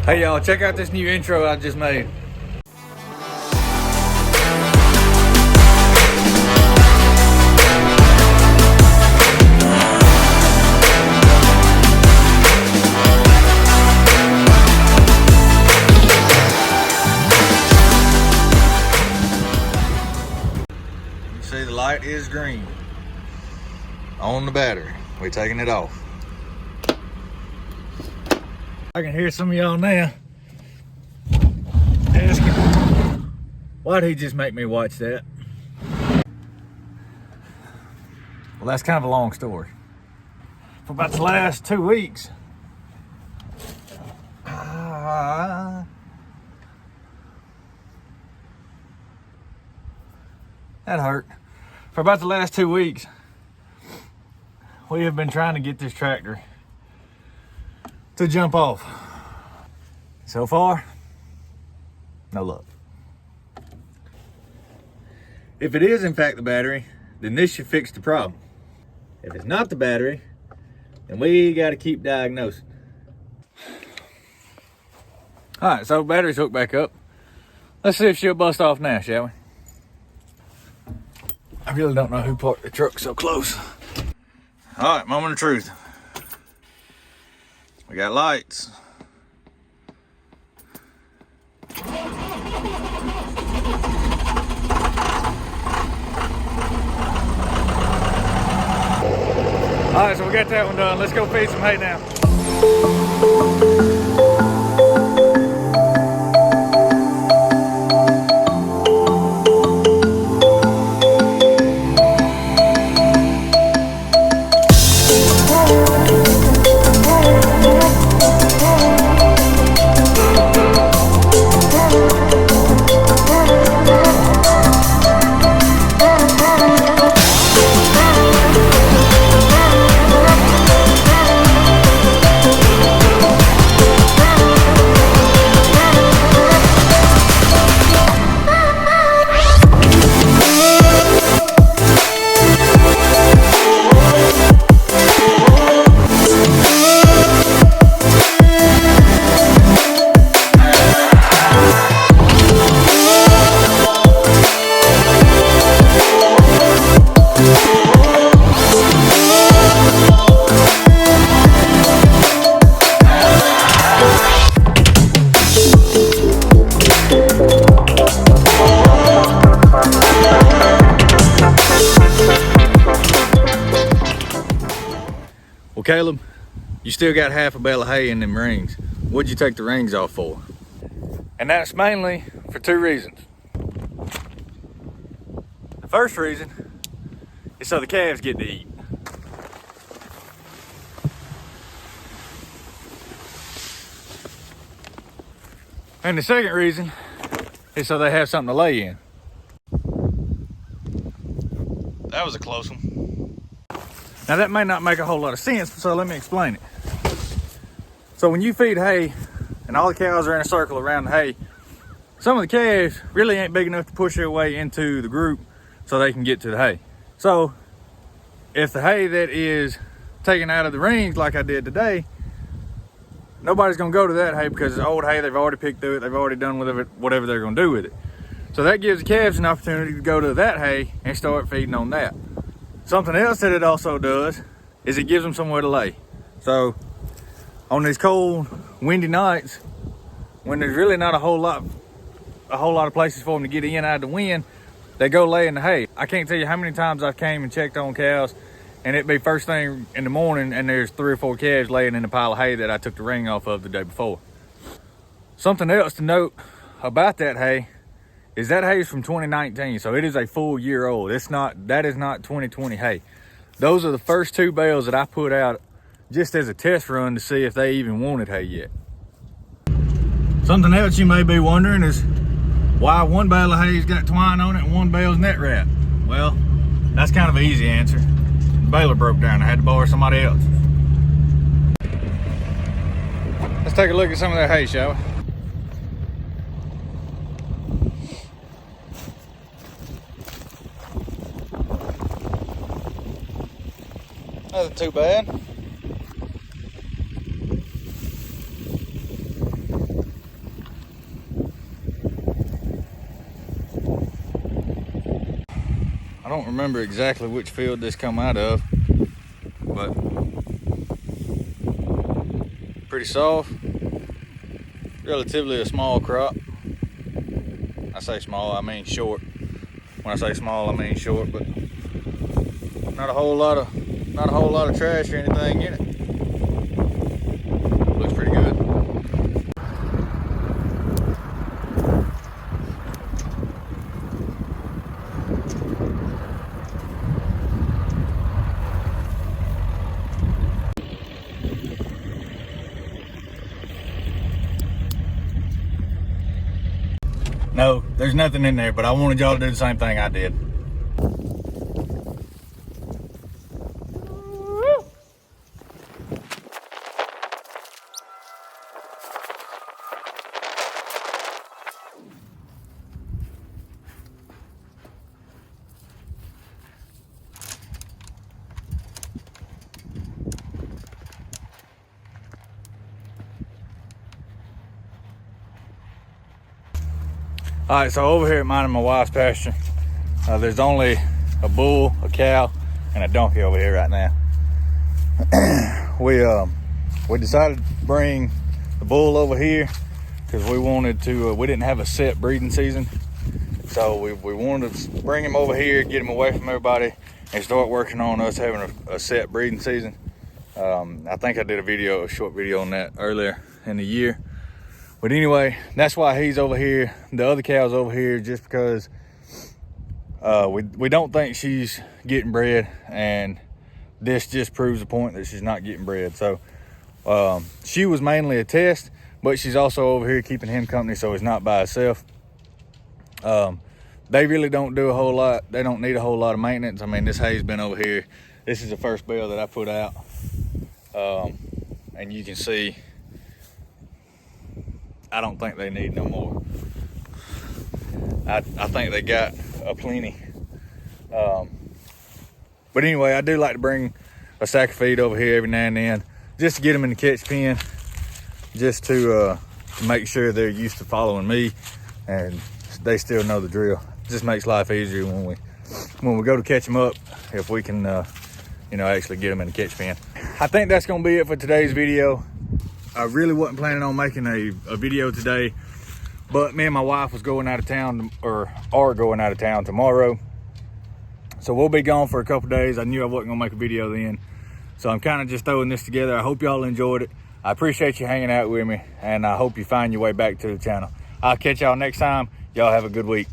Hey y'all, check out this new intro I just made. You see the light is green on the battery. We're taking it off. I can hear some of y'all now asking, why'd he just make me watch that? Well, that's kind of a long story. For about the last 2 weeks, that hurt. For about the last 2 weeks, we have been trying to get this tractor to jump off. So far, no luck. If it is in fact the battery, then this should fix the problem. If it's not the battery, then we gotta keep diagnosing. All right, so battery's hooked back up. Let's see if she'll bust off now, shall we? I really don't know who parked the truck so close. All right, moment of truth. We got lights. All right, so we got that one done. Let's go feed some hay now. Well, Caleb, you still got half a bale of hay in them rings. What'd you take the rings off for? And that's mainly for 2 reasons. The first reason is so the calves get to eat. And the second reason is so they have something to lay in. That was a close one. Now that may not make a whole lot of sense, so let me explain it. So when you feed hay and all the cows are in a circle around the hay, some of the calves really ain't big enough to push their way into the group so they can get to the hay. So if the hay that is taken out of the rings like I did today, nobody's gonna go to that hay because it's old hay, they've already picked through it, they've already done with it, whatever they're gonna do with it. So that gives the calves an opportunity to go to that hay and start feeding on that. Something else that it also does is it gives them somewhere to lay. So on these cold, windy nights, when there's really not a whole lot of places for them to get in out of the wind, they go lay in the hay. I can't tell you how many times I came and checked on cows, and it'd be first thing in the morning and there's 3 or 4 calves laying in a pile of hay that I took the ring off of the day before. Something else to note about that hay is that hay is from 2019, so it is a full year old. That is not 2020 hay. Those are the first 2 bales that I put out just as a test run to see if they even wanted hay yet. Something else you may be wondering is why one bale of hay's got twine on it and one bale's net wrap. Well, that's kind of an easy answer. The baler broke down. I had to borrow somebody else. Let's take a look at some of that hay, shall we? Nothing too bad. don't remember exactly which field this come out of, but pretty soft, relatively a small crop. I say small, I mean short. When I say small, I mean short, but not a whole lot of trash or anything in it. Looks pretty good. No, there's nothing in there, but I wanted y'all to do the same thing I did. All right, so over here at mine and my wife's pasture, there's only a bull, a cow, and a donkey over here right now. We decided to bring the bull over here because we wanted to, we didn't have a set breeding season. So we wanted to bring him over here, get him away from everybody, and start working on us having a set breeding season. I think I did a short video on that earlier in the year. But anyway, that's why he's over here. The other cow's over here just because we don't think she's getting bred, and this just proves the point that she's not getting bred. So she was mainly a test, but she's also over here keeping him company, so he's not by himself. They really don't do a whole lot. They don't need a whole lot of maintenance. I mean, this hay's been over here. This is the first bale that I put out. And you can see, I don't think they need no more. I think they got a plenty. But anyway, I do like to bring a sack of feed over here every now and then, just to get them in the catch pen, just to make sure they're used to following me and they still know the drill. It just makes life easier when we go to catch them up, if we can actually get them in the catch pen. I think that's gonna be it for today's video. I really wasn't planning on making a video today, but me and my wife was going out of town, or are going out of town tomorrow. So we'll be gone for a couple days. I knew I wasn't gonna make a video then. So I'm kind of just throwing this together. I hope y'all enjoyed it. I appreciate you hanging out with me, and I hope you find your way back to the channel. I'll catch y'all next time. Y'all have a good week.